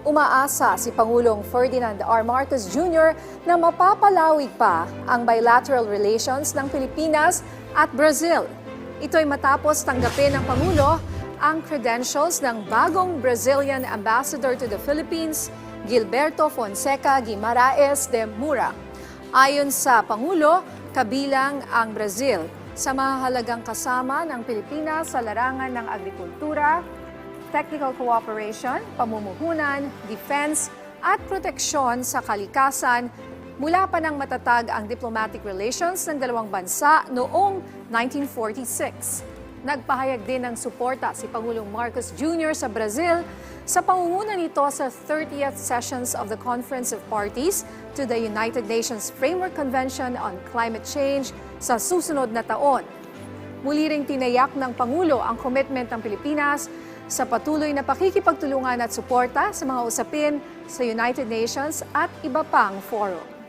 Umaasa si Pangulong Ferdinand R. Marcos Jr. na mapapalawig pa ang bilateral relations ng Pilipinas at Brazil. Ito'y matapos tanggapin ng Pangulo ang credentials ng bagong Brazilian Ambassador to the Philippines, Gilberto Fonseca Guimaraes de Mura. Ayon sa Pangulo, kabilang ang Brazil sa mahalagang kasama ng Pilipinas sa larangan ng agrikultura, technical cooperation, pamumuhunan, defense at proteksyon sa kalikasan mula pa nang matatag ang diplomatic relations ng dalawang bansa noong 1946. Nagpahayag din ng suporta si Pangulong Marcos Jr. sa Brazil sa pangunguna nito sa 30th Sessions of the Conference of Parties to the United Nations Framework Convention on Climate Change sa susunod na taon. Muli ring tinayak ng Pangulo ang commitment ng Pilipinas sa patuloy na pakikipagtulungan at suporta sa mga usapin sa United Nations at iba pang forum.